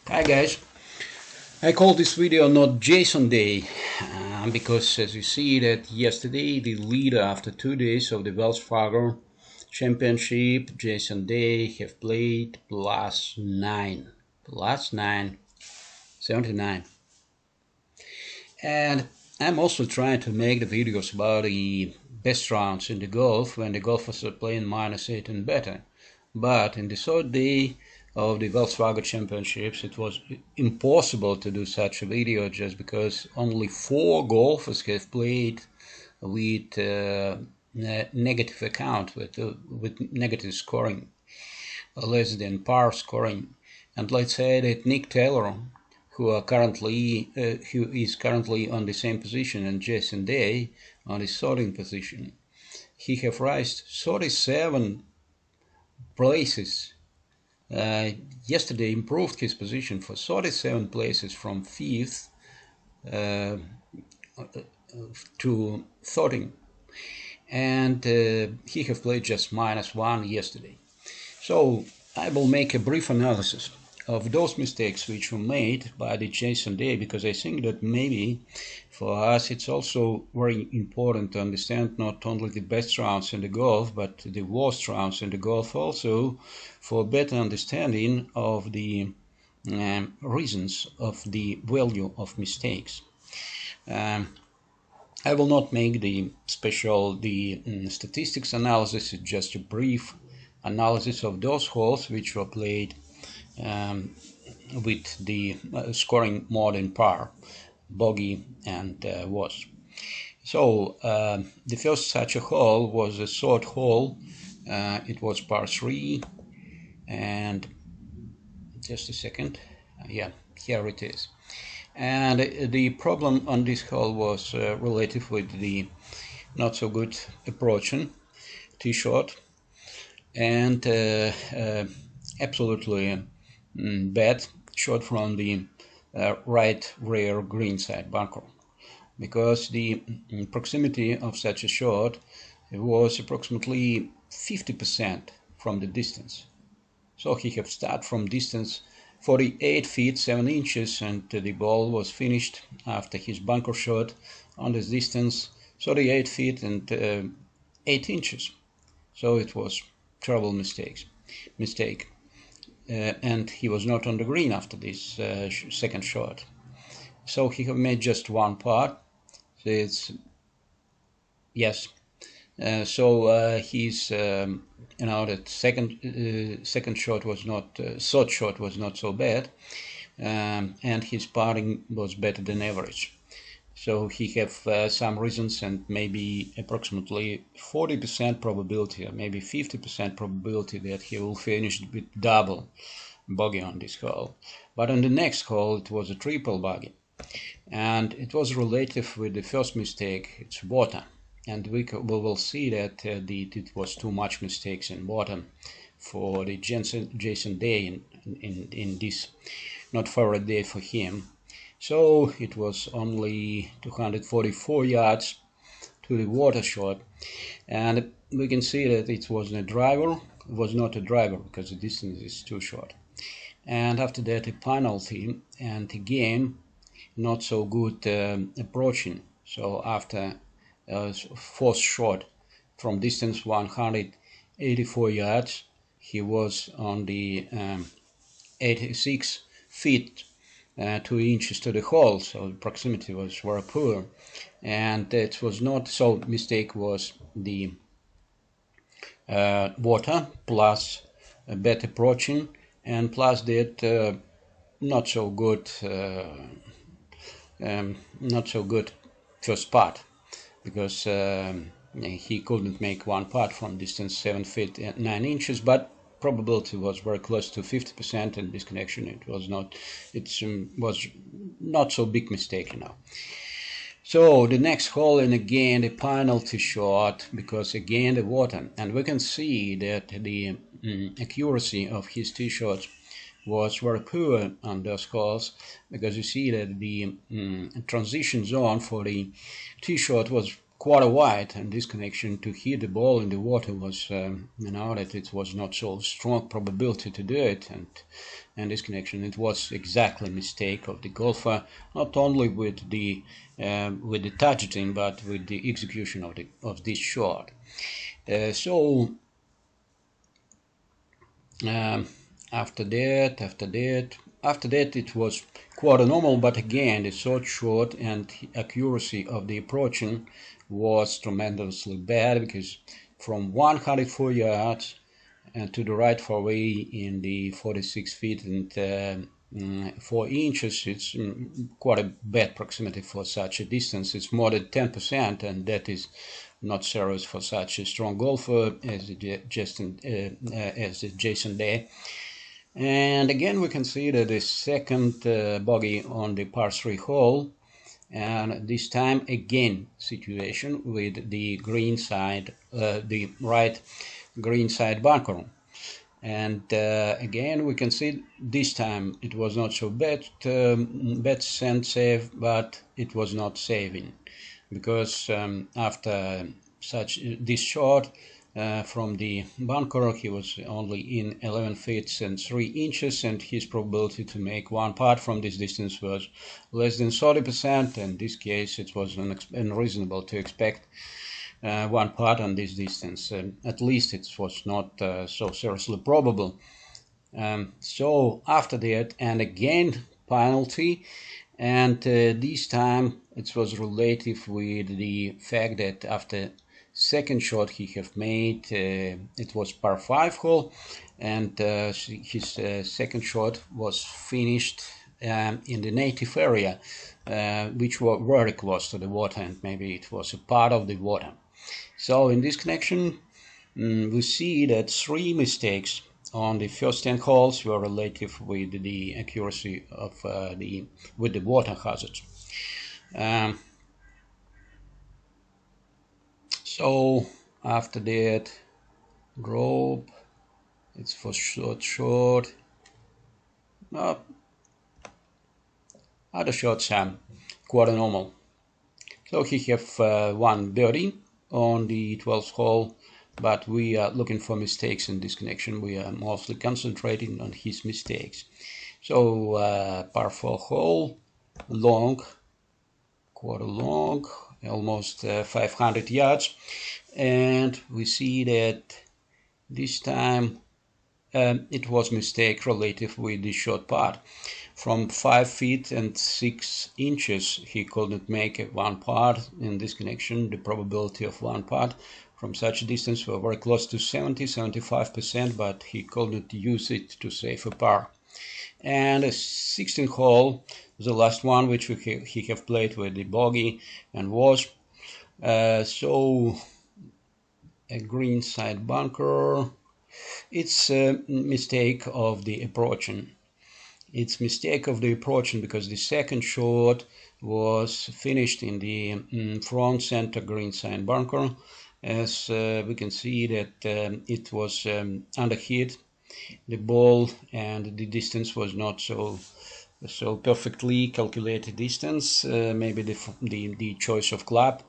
Hi guys, I call this video not Jason Day because as you see that yesterday the leader after 2 days of the Wells Fargo Championship, Jason Day have played +9, +9, 79. And I'm also trying to make the videos about the best rounds in the golf when the golfers are playing -8 and better. But in the third day of the Wells Fargo Championships, it was impossible to do such a video just because only 4 golfers have played with negative account, with negative scoring, less than par scoring. And let's say that Nick Taylor, who is currently on the same position as Jason Day on the sorting position, he have raised 37 places. Yesterday improved his position for 37 places from 5th to 13th, and he have played just -1 yesterday. So I will make a brief analysis of those mistakes which were made by the Jason Day, because I think that maybe for us it's also very important to understand not only the best rounds in the golf but the worst rounds in the golf also, for better understanding of the reasons of the value of mistakes. I will not make the statistics analysis, it's just a brief analysis of those holes which were played with the scoring more than par, bogey and was. So the first such a hole was a third hole. It was par 3, and just a second, yeah, here it is. And the problem on this hole was related with the not so good approaching tee shot, and absolutely bad shot from the right rear green side bunker, because the proximity of such a shot was approximately 50% from the distance. So he have started from distance 48 feet 7 inches, and the ball was finished after his bunker shot on this distance 38 feet and 8 inches. So it was terrible mistake. And he was not on the green after this second shot. So he have made just one putt. So it's yes. His that second shot was not third shot was not so bad, and his putting was better than average. So he have some reasons, and maybe approximately 40% probability or maybe 50% probability that he will finish with double bogey on this hole. But on the next hole it was a triple bogey, and it was related with the first mistake. It's water, and we will see that it was too much mistakes in water for the Jason Day in this not favorite day for him. So it was only 244 yards to the water shot, and we can see that it wasn't a driver. It was not a driver because the distance is too short. And after that a penalty, and again not so good approaching. So after fourth shot from distance 184 yards, he was on the 86 feet 2 inches to the hole, so the proximity was very poor, and it was not so. Mistake was the water plus bad approaching, and plus that not so good first putt, because he couldn't make one putt from distance 7 feet 9 inches, but probability was very close to 50%, and disconnection it was not so big mistake, So the next hole, and again the penalty shot, because again the water, and we can see that the accuracy of his tee shots was very poor on those holes, because you see that the transition zone for the tee shot was quarter wide, and this connection to hit the ball in the water was, that it was not so strong probability to do it, and this connection, it was exactly a mistake of the golfer, not only with the targeting, but with the execution of this shot. After that, it was quarter normal, but again, the shot and accuracy of the approaching was tremendously bad, because from 104 yards to the right fairway in the 46 feet and 4 inches, it's quite a bad proximity for such a distance. It's more than 10%, and that is not serious for such a strong golfer as Jason Day. And again, we can see that the second bogey on the par 3 hole, and this time again situation with the green side, the right green side bunker. And again, we can see this time it was not so bad, sand save, but it was not saving, because after this shot from the bunker, he was only in 11 feet and 3 inches, and his probability to make one putt from this distance was less than 30%. In this case, it was unreasonable to expect one putt on this distance. At least it was not so seriously probable. So after that, and again penalty, and this time it was relative with the fact that after second shot he have made, it was par 5 hole, and his second shot was finished in the native area, which were very close to the water, and maybe it was a part of the water. So in this connection, we see that 3 mistakes on the first 10 holes were relative with the accuracy of with the water hazards. So after that, drop, it's for short. Other shots quarter normal. So he have one birdie on the 12th hole, but we are looking for mistakes in this connection. We are mostly concentrating on his mistakes. So par 4 hole, long, quarter long, almost 500 yards, and we see that this time it was mistake relative with the short putt. From 5 feet and 6 inches, he couldn't make one putt in this connection. The probability of one putt from such a distance were very close to 75%, but he couldn't use it to save a par. And a 16th hole, the last one, which he have played with the bogey, and was so a green side bunker. It's a mistake of the approaching. It's mistake of the approaching because the second shot was finished in the front center green side bunker. As we can see that it was underhit the ball, and the distance was not so perfectly calculated distance. Maybe the choice of club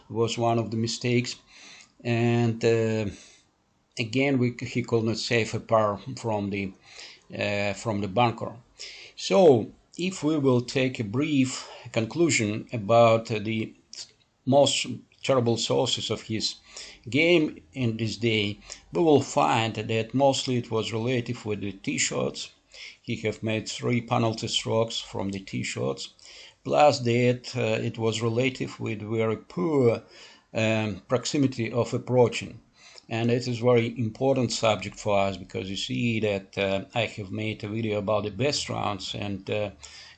was one of the mistakes, and again he could not save a par from the bunker. So if we will take a brief conclusion about the most terrible sources of his game in this day, we will find that mostly it was relative with the tee shots. He have made 3 penalty strokes from the tee shots, plus that it was relative with very poor proximity of approaching. And it is very important subject for us, because you see that I have made a video about the best rounds, and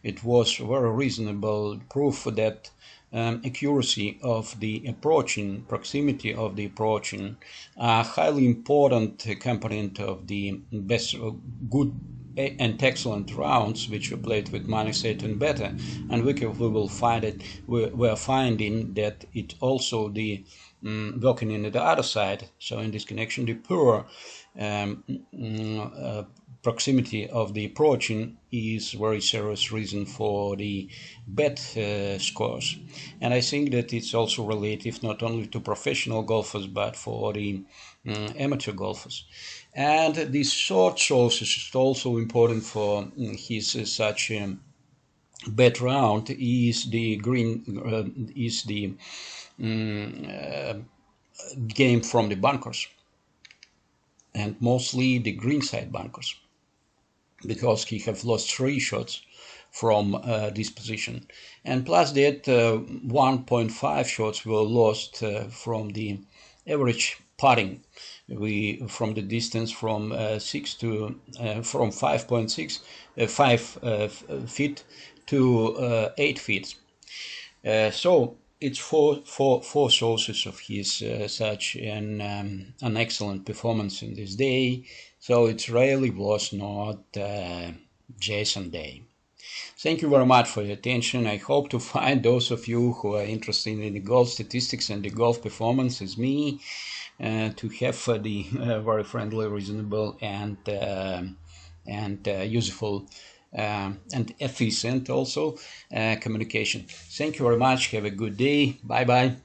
it was very reasonable proof that accuracy of the approaching, proximity of the approaching, are highly important component of the best, good and excellent rounds which were played with -8 and better. And we will find it. We are finding that it also the working in the other side. So in this connection, the poor proximity of the approaching is very serious reason for the bet scores. And I think that it's also relative not only to professional golfers but for the amateur golfers. And the short sources is also important for his such bet round is the game from the bunkers, and mostly the greenside bunkers, because he have lost 3 shots from this position, and plus that 1.5 shots were lost from the average putting. We from the distance from 5.6 5 feet to 8 feet. So it's four sources of his such an excellent performance in this day. So it really was not Jason Day. Thank you very much for your attention. I hope to find those of you who are interested in the golf statistics and the golf performance as me, to have the very friendly, reasonable, and useful and efficient also communication. Thank you very much. Have a good day. Bye bye.